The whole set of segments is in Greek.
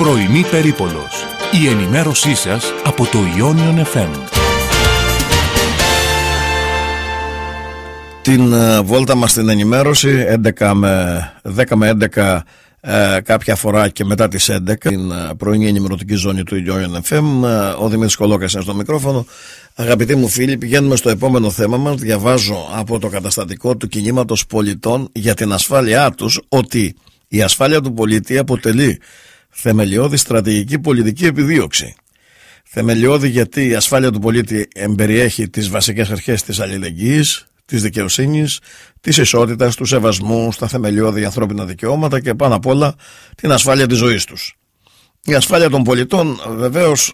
Πρωινή Περίπολος. Η ενημέρωσή σας από το Ionian FM. Την βόλτα μας στην ενημέρωση 10 με 11 κάποια φορά και μετά τις 11 την πρωινή ενημερωτική ζώνη του Ionian FM. Ο Δημήτρης Κολόκας είναι στο μικρόφωνο. Αγαπητοί μου φίλοι, πηγαίνουμε στο επόμενο θέμα μας. Διαβάζω από το καταστατικό του κινήματος πολιτών για την ασφάλειά τους ότι η ασφάλεια του πολίτη αποτελεί θεμελιώδη στρατηγική πολιτική επιδίωξη. Θεμελιώδη γιατί η ασφάλεια του πολίτη εμπεριέχει τις βασικές αρχές της αλληλεγγύης, της δικαιοσύνης, της ισότητας, του σεβασμού στα θεμελιώδη ανθρώπινα δικαιώματα και πάνω απ' όλα την ασφάλεια της ζωής τους. Η ασφάλεια των πολιτών βεβαίως,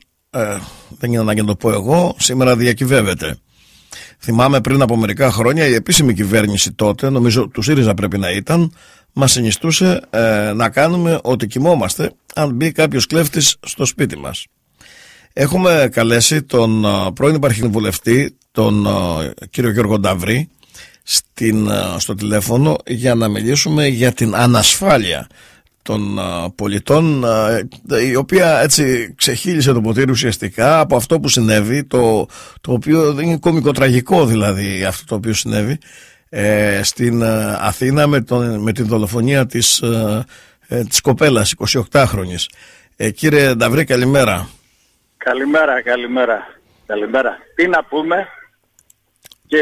δεν είναι ανάγκη να το πω εγώ, σήμερα διακυβεύεται. Θυμάμαι πριν από μερικά χρόνια η επίσημη κυβέρνηση τότε, νομίζω του ΣΥΡΙΖΑ πρέπει να ήταν, μας συνιστούσε να κάνουμε ότι κοιμόμαστε αν μπει κάποιος κλέφτης στο σπίτι μας. Έχουμε καλέσει τον πρώην υπαρχιβουλευτή, τον κύριο Γιώργο Νταβρή, στο τηλέφωνο για να μιλήσουμε για την ανασφάλεια των πολιτών, η οποία έτσι ξεχύλισε το ποτήρι ουσιαστικά από αυτό που συνέβη, το οποίο είναι κωμικοτραγικό δηλαδή αυτό το οποίο συνέβη στην Αθήνα με την δολοφονία της κοπέλας 28χρονης. Κύριε Νταβρή, καλημέρα. Καλημέρα. Τι να πούμε και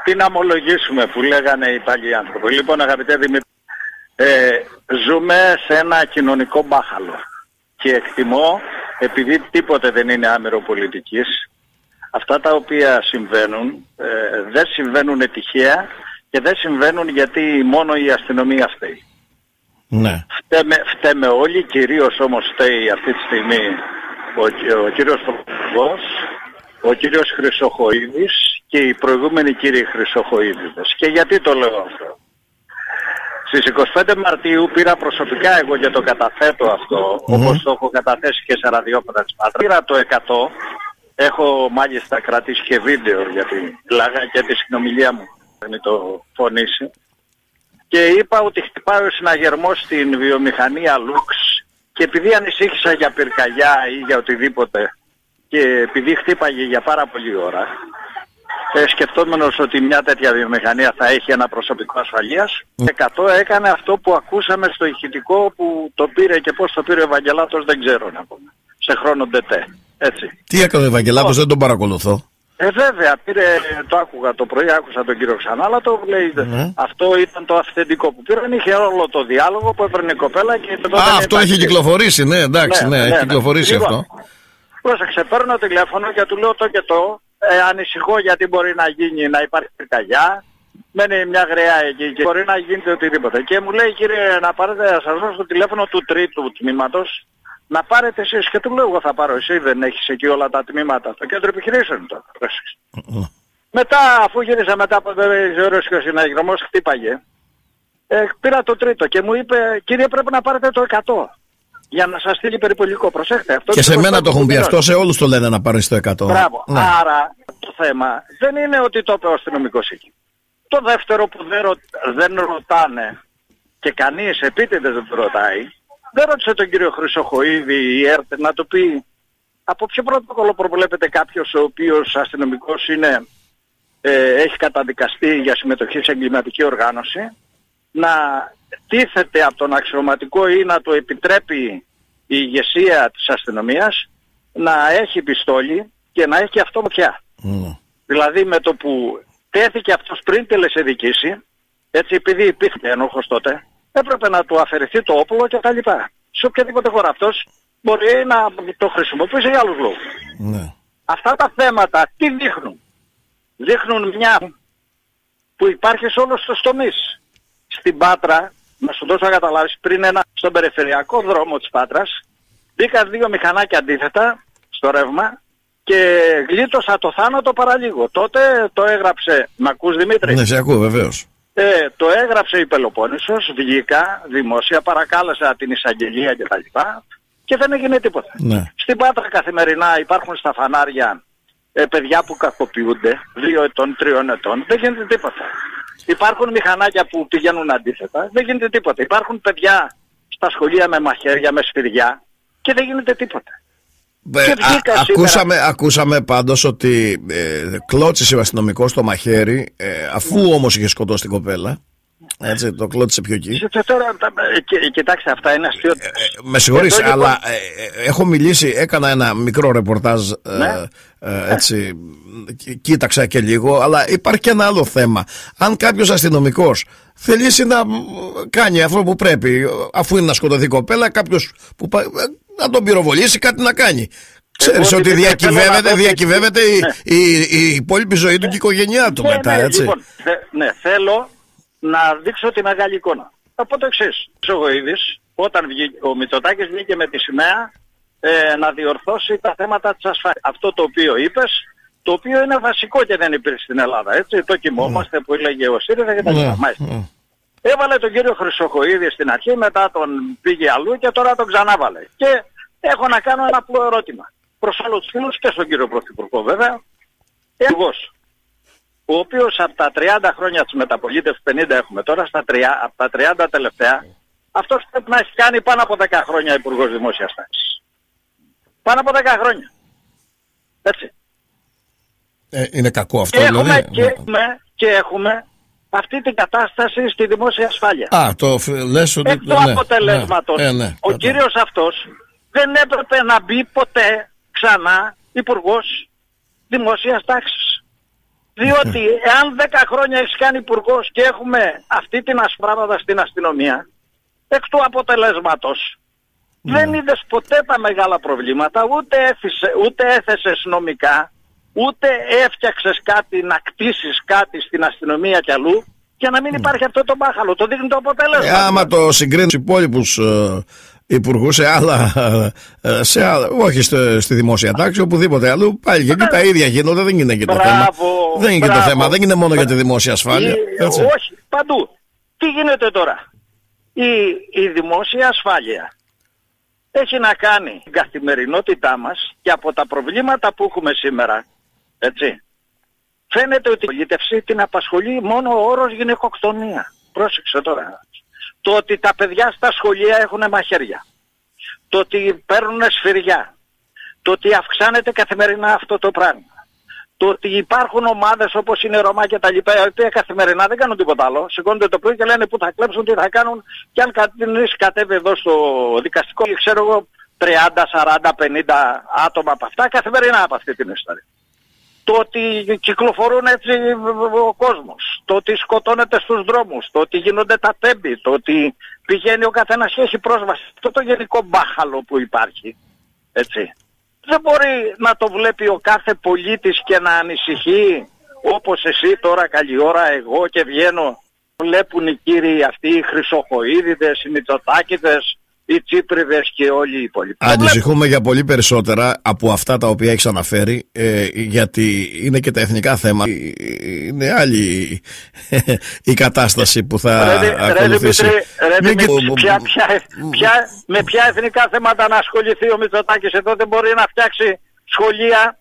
τι να ομολογήσουμε που λέγανε οι παλιοί άνθρωποι. Λοιπόν, αγαπητέ Δημήτρη, ζούμε σε ένα κοινωνικό μπάχαλο και εκτιμώ, επειδή τίποτε δεν είναι άμερο πολιτικής, αυτά τα οποία συμβαίνουν δεν συμβαίνουν τυχαία και δεν συμβαίνουν γιατί μόνο η αστυνομία φταίει. Ναι. Φταίμε όλοι, κυρίως όμως φταίει αυτή τη στιγμή ο κύριος Πρωθυπουργός, ο κύριος Χρυσοχοΐδης και οι προηγούμενοι κύριοι Χρυσοχοΐδηδες. Και γιατί το λέω αυτό? Στις 25 Μαρτίου πήρα προσωπικά, εγώ για το καταθέτω αυτό, όπως το έχω καταθέσει και σε ραδιόφωνα της Πάτρας. Πήρα το 100, έχω μάλιστα κρατήσει και βίντεο για τη λάγα και τη συνομιλία μου, δεν το φωνήσει. Και είπα ότι χτυπάει ο συναγερμός στην βιομηχανία Λουξ και επειδή ανησύχησα για πυρκαγιά ή για οτιδήποτε και επειδή χτύπαγε για πάρα πολλή ώρα, σκεφτόμενος ότι μια τέτοια βιομηχανία θα έχει ένα προσωπικό ασφαλείας, 100 έκανε αυτό που ακούσαμε στο ηχητικό που το πήρε και πώς το πήρε ο Ευαγγελάτος δεν ξέρω να πούμε. Σε χρόνο ντετέ. Έτσι. Τι έκανε ο Ευαγγελάτος, δεν τον παρακολουθώ. Βέβαια, το άκουγα το πρωί, άκουσα τον κύριο Ξανάλατο, λέει αυτό ήταν το αυθεντικό που πήραν, είχε όλο το διάλογο που έπαιρνε η κοπέλα και... αυτό έχει κυκλοφορήσει, ναι, εντάξει, έχει κυκλοφορήσει αυτό. Πρόσεξε, παίρνω τηλέφωνο και του λέω το και το, ανησυχώ γιατί μπορεί να γίνει, να υπάρχει πυρκαγιά, μένει μια γραία εκεί και μπορεί να γίνεται οτιδήποτε. Και μου λέει, κύριε, να πάρετε, να σας δώσω το τηλέφωνο του τρίτου τμήματος, να πάρετε εσείς. Και του λέω, εγώ θα πάρω, εσύ δεν έχεις εκεί όλα τα τμήματα, το κέντρο επιχειρήσεων τώρα. Μετά, αφού γύρισα μετά από 2 ώρες και ο συναγερμός χτύπαγε, πήρα το τρίτο και μου είπε, κύριε, πρέπει να πάρετε το 100 για να σας στείλει περιπολικό. Προσέχτε αυτό. Και σε μένα το έχουν πει αυτό, σε όλους το λένε να πάρεις το 100. Μπράβο. Ναι. Άρα το θέμα δεν είναι ότι το είπε ο αστυνομικός εκεί. Το δεύτερο που δεν ρωτάνε και κανείς επίτηδες δεν το ρωτάει, δεν ρώτησε τον κύριο Χρυσοχοΐδη η ΕΡΤ να του πει από ποιο πρωτόκολλο προβλέπεται κάποιος ο οποίος αστυνομικός έχει καταδικαστεί για συμμετοχή σε εγκληματική οργάνωση να τίθεται από τον αξιωματικό ή να του επιτρέπει η ηγεσία της αστυνομίας να έχει πιστόλι και να έχει αυτό πια. Δηλαδή με το που τέθηκε αυτός πριν τελεσεδικήσει, έτσι επειδή υπήρχε ένοχος τότε, έπρεπε να του αφαιρεθεί το όπλο και τα λοιπά. Σε οποιαδήποτε χώρα αυτός μπορεί να το χρησιμοποιήσει για άλλους λόγους. Ναι. Αυτά τα θέματα τι δείχνουν? Δείχνουν μια που υπάρχει σε όλους τους τομείς. Στην Πάτρα, να σου δώσω να καταλάβεις, πριν στον περιφερειακό δρόμο της Πάτρας, μπήκαν 2 μηχανάκια αντίθετα στο ρεύμα και γλίτωσα το θάνατο παραλίγο. Τότε το έγραψε, μ' ακούς Δημήτρη? Ναι, σε ακούω βεβαίως. Το έγραψε η Πελοπόννησος, βγήκα, δημόσια, παρακάλεσα την εισαγγελία κτλ. Και δεν έγινε τίποτα. Ναι. Στην Πάτρα καθημερινά υπάρχουν στα φανάρια παιδιά που κακοποιούνται, 2 ετών, 3 ετών, δεν γίνεται τίποτα. Υπάρχουν μηχανάκια που πηγαίνουν αντίθετα, δεν γίνεται τίποτα. Υπάρχουν παιδιά στα σχολεία με μαχαίρια, με σφυριά, και δεν γίνεται τίποτα. Ακούσαμε πάντως ότι κλώτσισε ο αστυνομικός το μαχαίρι, αφού όμως είχε σκοτώσει την κοπέλα. Έτσι, το κλώτησε πιο εκεί. Κοιτάξτε, αυτά είναι αστείο. Με συγχωρείς, αλλά έχω μιλήσει, έκανα ένα μικρό ρεπορτάζ, έτσι, κοίταξα και λίγο, αλλά υπάρχει και ένα άλλο θέμα. Αν κάποιος αστυνομικός θελήσει να κάνει αυτό που πρέπει, αφού είναι να σκοτωθεί η κοπέλα, κάποιος που να τον πυροβολήσει, κάτι να κάνει. Ξέρεις ότι διακυβεύεται η υπόλοιπη ζωή του και η οικογένειά του μετά, έτσι. Λοιπόν, θέλω να δείξω τη μεγάλη εικόνα. Από το εξής. Ο Χρυσοχοΐδης, όταν ο Μητσοτάκης βγήκε με τη σημαία να διορθώσει τα θέματα της ασφάλειας. Αυτό το οποίο είπες, το οποίο είναι βασικό και δεν υπήρχε στην Ελλάδα. Έτσι, το κοιμόμαστε που έλεγε ο ΣΥΡΙΖΑ και τα λοιπά. Έβαλε τον κύριο Χρυσοχοΐδη στην αρχή, μετά τον πήγε αλλού και τώρα τον ξανάβαλε. Και έχω να κάνω ένα απλό ερώτημα. Προς όλους τους φίλους και στον κύριο Πρωθυπουργό βέβαια. Ο οποίος από τα 30 χρόνια της μεταπολίτευσης, 50 έχουμε τώρα, από τα 30 τελευταία, αυτός πρέπει να έχει κάνει πάνω από 10 χρόνια υπουργός δημόσιας τάξης. Πάνω από 10 χρόνια. Έτσι. Είναι κακό αυτό, δηλαδή. Και έχουμε αυτή την κατάσταση στη δημόσια ασφάλεια. Λες ότι... Εκ του αποτελέσματος, ο κύριος αυτός δεν έπρεπε να μπει ποτέ ξανά υπουργός δημόσιας τάξης. Διότι εάν 10 χρόνια έχεις κάνει υπουργός και έχουμε αυτή την ασπράβαδα στην αστυνομία, εκ του αποτελέσματος δεν είδες ποτέ τα μεγάλα προβλήματα, ούτε έθεσες νομικά, ούτε έφτιαξες κάτι, να κτίσεις κάτι στην αστυνομία κι αλλού και να μην υπάρχει αυτό το μπάχαλο. Το δείχνει το αποτέλεσμα. Άμα το συγκρίνεις τους υπόλοιπους υπουργούς σε άλλα, όχι στη δημόσια τάξη, οπουδήποτε αλλού, πάλι και εκεί τα ίδια γίνονται, δεν είναι και το θέμα. Δεν είναι και το θέμα, δεν είναι μόνο για τη δημόσια ασφάλεια. Όχι, παντού. Τι γίνεται τώρα? Η δημόσια ασφάλεια έχει να κάνει την καθημερινότητά μας και από τα προβλήματα που έχουμε σήμερα, έτσι, φαίνεται ότι η πολίτευση την απασχολεί μόνο ο όρος γυναικοκτονία. Πρόσεξε τώρα. Το ότι τα παιδιά στα σχολεία έχουν μαχαίρια, το ότι παίρνουν σφυριά, το ότι αυξάνεται καθημερινά αυτό το πράγμα, το ότι υπάρχουν ομάδες όπως είναι Ρωμά και τα λοιπά, οι οποίοι καθημερινά δεν κάνουν τίποτα άλλο, σηκώνονται το πρωί και λένε που θα κλέψουν, τι θα κάνουν, και αν κανείς κατέβει εδώ στο δικαστικό, ξέρω εγώ, 30, 40, 50 άτομα από αυτά, καθημερινά από αυτή την ιστορία. Το ότι κυκλοφορούν έτσι ο κόσμος, το ότι σκοτώνεται στους δρόμους, το ότι γίνονται τα τέμπη, το ότι πηγαίνει ο καθένας και έχει πρόσβαση. Αυτό το γενικό μπάχαλο που υπάρχει, έτσι, δεν μπορεί να το βλέπει ο κάθε πολίτης και να ανησυχεί όπως εσύ τώρα καλή ώρα εγώ και βγαίνω. Βλέπουν οι κύριοι αυτοί, οι Χρυσοχοΐδηδες, οι Μητσοτάκηδες, οι Τσίπριδες και όλοι οι υπόλοιποι. Ανησυχούμε για πολύ περισσότερα από αυτά τα οποία έχεις αναφέρει, γιατί είναι και τα εθνικά θέματα. Είναι άλλη η κατάσταση που θα ακολουθήσει. Με ποια εθνικά θέματα να ασχοληθεί ο Μητσοτάκης? Εδώ δεν μπορεί να φτιάξει σχολεία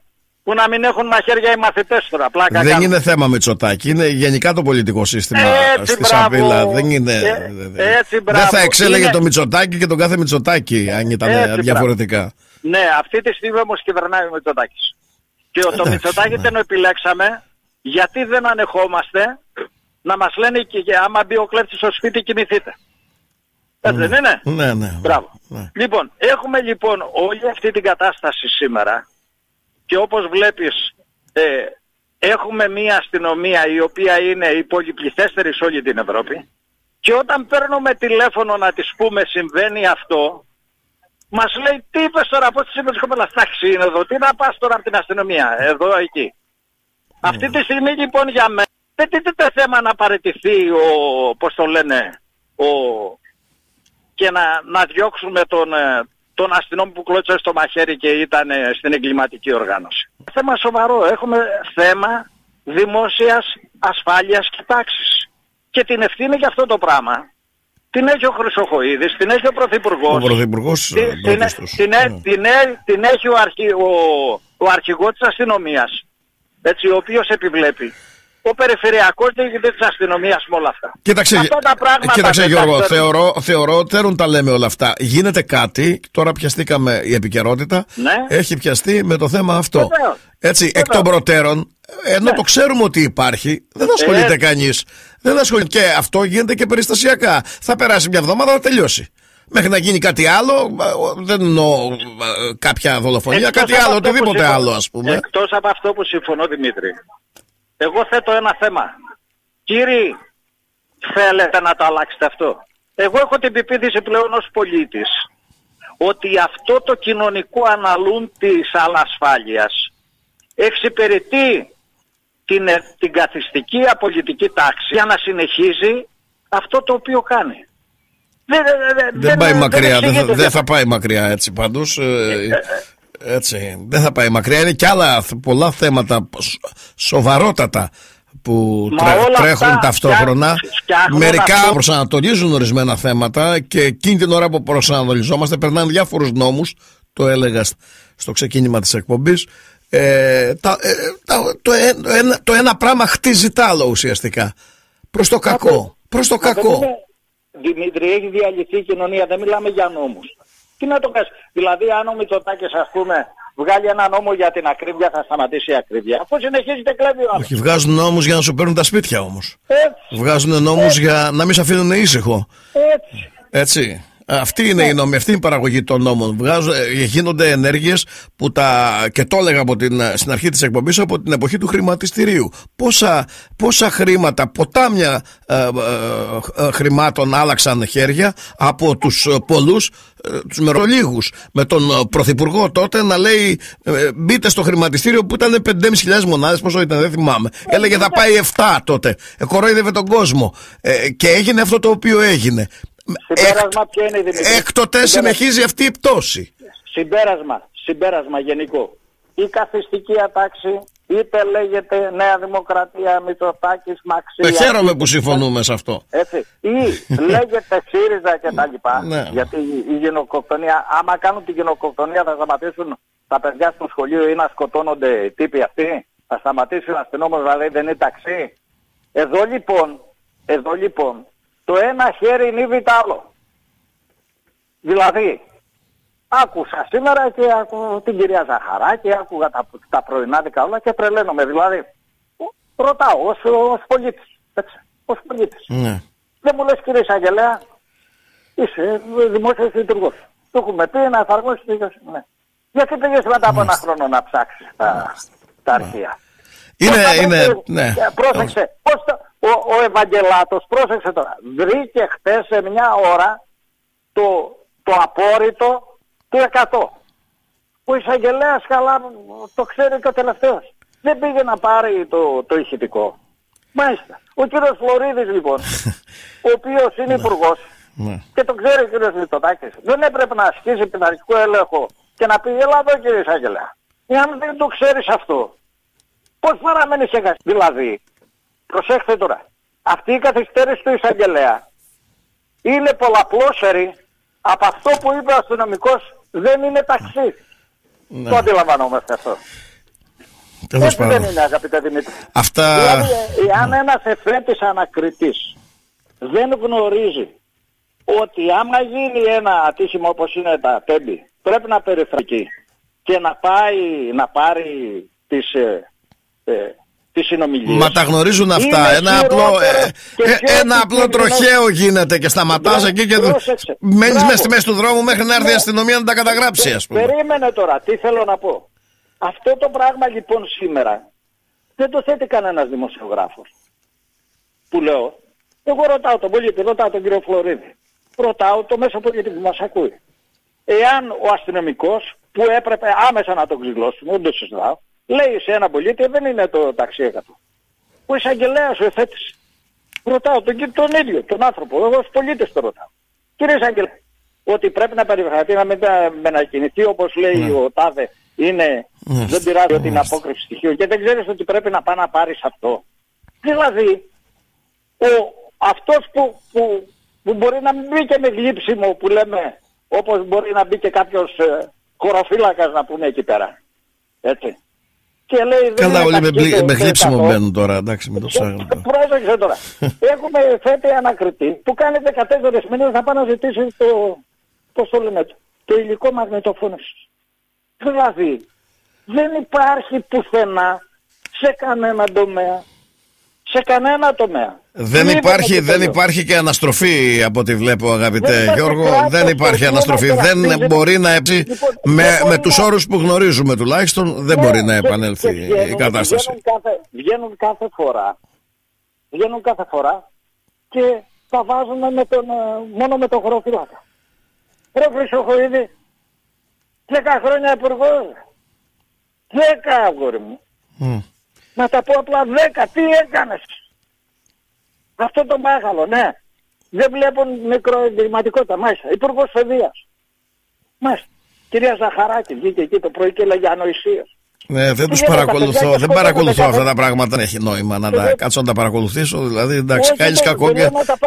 που να μην έχουν μαχαίρια οι μαθητές τώρα. Πλάκα δεν είναι θέμα Μητσοτάκη, είναι γενικά το πολιτικό σύστημα στη Σαββίλα. Δεν είναι. Δεν θα εξέλεγε το Μητσοτάκη και τον κάθε Μητσοτάκη αν ήταν διαφορετικά. Ναι, αυτή τη στιγμή όμως κυβερνάει ο Μητσοτάκης. Και το Μητσοτάκη δεν το επιλέξαμε γιατί δεν ανεχόμαστε να μας λένε και άμα μπει ο κλέφτης στο σπίτι κοιμηθείτε. Έτσι δεν είναι? Ναι. Μπράβο. Λοιπόν, έχουμε λοιπόν όλη αυτή την κατάσταση σήμερα. Και όπως βλέπεις έχουμε μια αστυνομία η οποία είναι η πολυπληθέστερη σε όλη την Ευρώπη και όταν παίρνουμε τηλέφωνο να της πούμε συμβαίνει αυτό, μας λέει τι είπες τώρα, πώς της είπες της κοπέλας, τάξη είναι εδώ, τι να πας τώρα από την αστυνομία, εδώ εκεί. Αυτή τη στιγμή λοιπόν για μένα δεν τίθεται θέμα να παραιτηθεί πώς το λένε, και να διώξουμε τον αστυνόμο που κλώτσε στο μαχαίρι και ήταν στην εγκληματική οργάνωση. Θέμα σοβαρό. Έχουμε θέμα δημόσιας ασφάλειας και τάξης. Και την ευθύνη για αυτό το πράγμα την έχει ο Χρυσοχοΐδης, την έχει ο Πρωθυπουργός. Ο Πρωθυπουργός την έχει ο αρχηγός της αστυνομίας, έτσι, ο οποίος επιβλέπει. ο περιφερειακός διοικητής της αστυνομίας με όλα αυτά. Κοίταξε Γιώργο, θεωρώ ότι δεν τα λέμε όλα αυτά. Γίνεται κάτι, τώρα πιαστήκαμε η επικαιρότητα, έχει πιαστεί με το θέμα αυτό. Έτσι, εκ των προτέρων, ενώ το ξέρουμε ότι υπάρχει, δεν ασχολείται κανείς. Και αυτό γίνεται και περιστασιακά. Θα περάσει μια εβδομάδα, θα τελειώσει. Μέχρι να γίνει κάτι άλλο, δεν εννοώ κάποια δολοφονία, κάτι άλλο, οτιδήποτε άλλο, ας πούμε. Εκτός από αυτό που συμφωνώ, Δημήτρη, εγώ θέτω ένα θέμα. Κύριοι, θέλετε να το αλλάξετε αυτό? Εγώ έχω την πεποίθηση πλέον ως πολίτης ότι αυτό το κοινωνικό αναλούν της ανασφάλειας εξυπηρετεί την καθιστική απολυτική τάξη για να συνεχίζει αυτό το οποίο κάνει. Δεν πάει μακριά, δεν θα πάει μακριά έτσι πάντως. Έτσι, δεν θα πάει μακριά. Είναι και άλλα πολλά θέματα σοβαρότατα που τρέχουν ταυτόχρονα. Μερικά προσανατολίζουν ορισμένα θέματα και εκείνη την ώρα που προσανατολιζόμαστε περνάνε διάφορους νόμους. Το έλεγα στο ξεκίνημα της εκπομπής. Το ένα πράγμα χτίζει τ' άλλο ουσιαστικά. Προς το κακό. Προς το κακό. Δημήτρη, έχει διαλυθεί η κοινωνία, δεν μιλάμε για νόμους. Τι να το κάνεις? Δηλαδή αν ο Μητσοτάκης, ας πούμε, βγάλει ένα νόμο για την ακρίβεια, θα σταματήσει η ακρίβεια? Αφού συνεχίζει και κλέβει ο άλλος. Όχι, βγάζουν νόμους για να σου παίρνουν τα σπίτια όμως. Βγάζουν νόμους για να μην σε αφήνουν ήσυχο. Έτσι. Αυτή είναι η νόμη, αυτή είναι η παραγωγή των νόμων. Γίνονται ενέργειες που και το έλεγα στην αρχή της εκπομπής, από την εποχή του χρηματιστηρίου. Πόσα χρήματα, ποτάμια χρημάτων άλλαξαν χέρια από τους πολλούς, τους μερολίγους, με τον Πρωθυπουργό τότε να λέει μπείτε στο χρηματιστήριο που ήταν 5.500 μονάδες, πόσο ήταν, δεν θυμάμαι. Έλεγε θα πάει 7 τότε. Κορόιδευε τον κόσμο. Και έγινε αυτό το οποίο έγινε. Ποιο είναι, Δημήτρη? Έκτοτε συνεχίζει αυτή η πτώση. Συμπέρασμα γενικό. Η καθιστική ατάξη, είτε λέγεται Νέα Δημοκρατία, Μητσοτάκης, Μαξία. Χαίρομαι που συμφωνούμε σε αυτό. Έτσι. Ή λέγεται ΣΥΡΙΖΑ κτλ. Γιατί η γενοκτονία, άμα κάνουν την γενοκτονία θα σταματήσουν τα παιδιά στο σχολείο ή να σκοτώνονται οι τύποι αυτοί? Θα σταματήσει ο αστυνόμος, δηλαδή δεν είναι ταξί? Εδώ λοιπόν το ένα χέρι νύβει τ' άλλο. Δηλαδή, άκουσα σήμερα και την κυρία Ζαχαράκη, άκουγα τα πρωινάδικα όλα και τρελαίνομαι. Δηλαδή, ρωτάω ως πολίτης. Ως πολίτης. Ναι. Δεν μου λες, κύριε Εισαγγελέα, είσαι δημόσιος λειτουργός. Το έχουμε πει να εφαρμόσεις τη δικαιοσύνη. Ναι. Γιατί πήγες μετά από ένα χρόνο να ψάξεις τα αρχεία? Ναι. Πρόσεξε. Ο Ευαγγελάτος, πρόσεξε τώρα, βρήκε χτες σε μια ώρα το απόρριτο του 100. Ο εισαγγελέας καλά το ξέρει και ο τελευταίος. Δεν πήγε να πάρει το ηχητικό. Μάλιστα. Ο κύριος Φλωρίδης λοιπόν, ο οποίος είναι υπουργός και το ξέρει ο κύριος Μητσοτάκης, δεν έπρεπε να ασκήσει πειθαρχικό έλεγχο και να πει έλα εδώ κύριε εισαγγελέα. Εάν δεν το ξέρεις αυτό, πώς παραμένεις σε γαστή? Δηλαδή, προσέξτε τώρα, αυτή η καθυστέρηση του εισαγγελέα είναι πολλαπλώστερη από αυτό που είπε ο αστυνομικός, δεν είναι ταξί. Το αντιλαμβανόμαστε αυτό. Έτσι δεν είναι, αγαπητέ Δημήτρη? Δηλαδή, εάν ένας εφέτης ανακριτής δεν γνωρίζει ότι άμα γίνει ένα ατύχημα όπως είναι τα τέμπη, πρέπει να περιφρακεί και να πάρει τις συνομιλίες. Μα τα γνωρίζουν αυτά. Ένα απλό τροχαίο γίνεται και σταματάς εκεί και μένεις μέσα στη μέση του δρόμου μέχρι να έρθει η αστυνομία να τα καταγράψει, ας πούμε. Περίμενε τώρα, τι θέλω να πω. Αυτό το πράγμα λοιπόν σήμερα δεν το θέτει κανένας δημοσιογράφος. Που λέω, εγώ ρωτάω τον πολίτη, ρωτάω τον κύριο Φλωρίδη, ρωτάω το μέσο πολίτη που μας ακούει. Εάν ο αστυνομικός που έπρεπε άμεσα να τον ξυλώσουμε, δεν το συζητάω, λέει σε ένα πολίτη δεν είναι το ταξί 100. Ο εισαγγελέας ο εφέτης. Ρωτάω τον ίδιο, τον άνθρωπο, εγώ ως πολίτης το ρωτάω. Κύριε εισαγγελέα, ότι πρέπει να περιφραχθεί, να μην μετακινηθεί όπως λέει ο τάδε, είναι, δεν πειράζει ότι είναι απόκριση στοιχείων και δεν ξέρεις ότι πρέπει να πάει να πάρεις αυτό. Δηλαδή, αυτός που μπορεί να μην μπει και με γλύψιμο που λέμε, όπως μπορεί να μπει και κάποιος χωροφύλακας να πούμε εκεί πέρα. Έτσι. Και λέει, καλά, όλοι με γλύψιμο μπαίνουν τώρα, εντάξει, με το ψάχνω. Πρόσεξε τώρα. Έχουμε θέτει ανακριτή που κάνει 14 μήνες να πάει να ζητήσει πώς το λένε, το υλικό μαγνητοφώνησης. Δηλαδή, δεν υπάρχει πουθενά σε κανένα τομέα. Σε κανένα τομέα. Δεν υπάρχει και αναστροφή από ό,τι βλέπω, αγαπητέ Γιώργο. Δεν υπάρχει αναστροφή. Δεν μπορεί να με τους όρους που γνωρίζουμε τουλάχιστον δεν μπορεί να επανέλθει η κατάσταση. Βγαίνουν κάθε φορά και τα βάζουν μόνο με τον χωροφύλακα. Ρε Χρυσοχοίδη, 10 χρόνια υπουργός. 10, αγόρι μου. Να τα πω απλά 10. Τι έκανες? Αυτό το μάχαλο, ναι. Δεν βλέπουν μικροεγκληματικότητα. Μάλιστα. Υπουργός Παιδείας. Μάλιστα. Κυρία Ζαχαράκη βγήκε εκεί το πρωί και έλεγε ανοησίες. Ναι, δεν τους παρακολουθώ. Δεν παρακολουθώ αυτά τα πράγματα. Δεν έχει νόημα να τα κάτσω να τα παρακολουθήσω. Δηλαδή, εντάξει, κάνεις κακό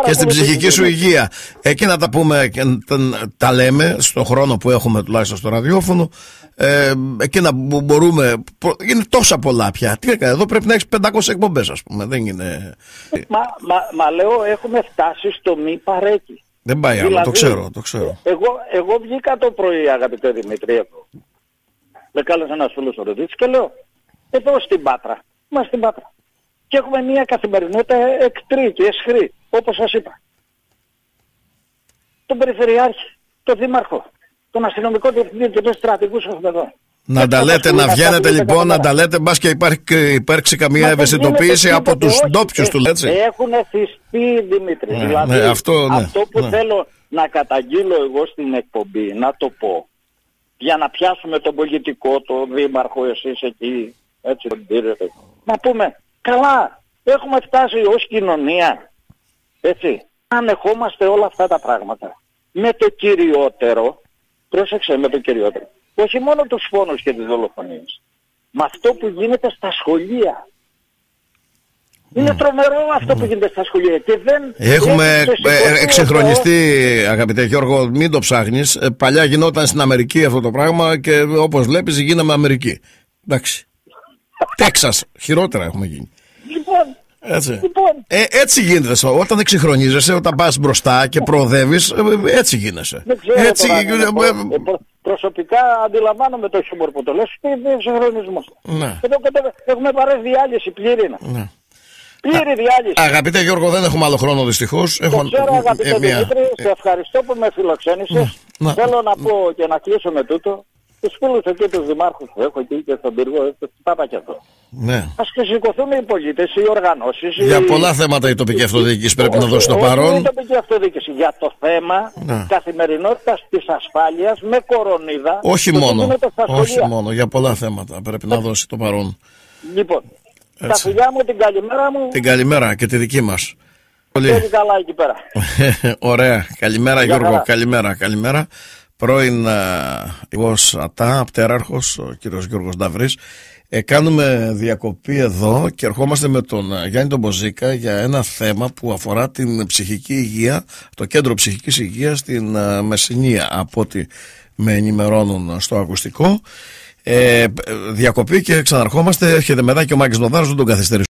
και στην ψυχική σου υγεία. Εκεί να τα πούμε και τα λέμε στον χρόνο που έχουμε τουλάχιστον στο ραδιόφωνο. Εκείνα που μπορούμε. Είναι τόσα πολλά πια. Τι έκανε, εδώ πρέπει να έχεις 500 εκπομπές, ας πούμε. Δεν είναι. Μα λέω, έχουμε φτάσει στο μη παρέκει. Δεν πάει άλλο, δηλαδή, το ξέρω. Εγώ βγήκα το πρωί, αγαπητέ Δημήτρη. Με κάλεσε ένας φίλος ο Ροδίτης και λέω, εδώ στην Πάτρα, είμαστε στην Πάτρα. Και έχουμε μια καθημερινότητα εκτρή και εσχρή, όπως σας είπα. Τον Περιφερειάρχη, τον Δήμαρχο, τον αστυνομικό διευθυντή και τον στρατηγούς έχουμε εδώ. Να τα λέτε, να βγαίνετε λοιπόν, να τα λέτε, μπας και υπάρξει καμία ευαισθητοποίηση από τους ντόπιους του, έτσι. Έχουν θυστεί, Δημήτρη. Δηλαδή, αυτό που θέλω να καταγγείλω εγώ στην εκπομπή, να το πω, για να πιάσουμε τον πολιτικό, τον δήμαρχο, εσείς εκεί, έτσι τον πήρετε. Να πούμε, καλά, έχουμε φτάσει ως κοινωνία, έτσι, να ανεχόμαστε όλα αυτά τα πράγματα. Με το κυριότερο, πρόσεξε, με το κυριότερο, όχι μόνο τους φόνους και τις δολοφονίες, με αυτό που γίνεται στα σχολεία. Είναι τρομερό αυτό που γίνεται στα σχολεία και δεν... Έχουμε εξυγχρονιστεί, αγαπητέ Γιώργο, μην το ψάχνεις. Παλιά γινόταν στην Αμερική αυτό το πράγμα και όπως βλέπεις γίναμε Αμερική. Εντάξει. Τέξας, χειρότερα έχουμε γίνει. Έτσι γίνεται. Όταν εξυγχρονίζεσαι, όταν πας μπροστά και προοδεύεις, έτσι γίνεσαι. Προσωπικά αντιλαμβάνομαι το χιούμορ που το λες, είναι εξυγχρονισμός. Εδώ έχουμε παρέσει διάλυση πλήρη. Πλήρη διάλυση. Αγαπητέ Γιώργο, δεν έχουμε άλλο χρόνο δυστυχώς. Το ξέρω, αγαπητέ Δημήτρη, σε ευχαριστώ που με φιλοξένησες. Θέλω να πω και να κλείσω με τούτο. Τους φίλους εκεί, τους δημάρχους που έχω εκεί και στον πύργο, τα είπα και αυτό. Ναι. Ας ξεσηκωθούν οι πολίτες, οι οργανώσεις. Για πολλά θέματα η τοπική αυτοδιοίκηση πρέπει να δώσει το παρόν. Η τοπική αυτοδιοίκηση για το θέμα καθημερινότητας της ασφάλειας με κορονίδα. Όχι μόνο, για πολλά θέματα πρέπει να δώσει το παρόν. Λοιπόν, τα φιλιά μου, την καλημέρα μου. Την καλημέρα και τη δική μας. Πολύ καλά εκεί πέρα. Ωραία. Καλημέρα Γιώργο, καλημέρα. Πρώην υπουργός ΑΤΑ, πτέραρχος, ο κύριος Γιώργος Νταβρής. Κάνουμε διακοπή εδώ και ερχόμαστε με τον Γιάννη τον Μποζίκα για ένα θέμα που αφορά την ψυχική υγεία, το κέντρο ψυχικής υγείας στην Μεσσηνία, από ό,τι με ενημερώνουν στο ακουστικό. Διακοπή και ξαναρχόμαστε. Έρχεται μετά και ο Μάκης Νοδάρος, δεν τον καθυστερήσουμε.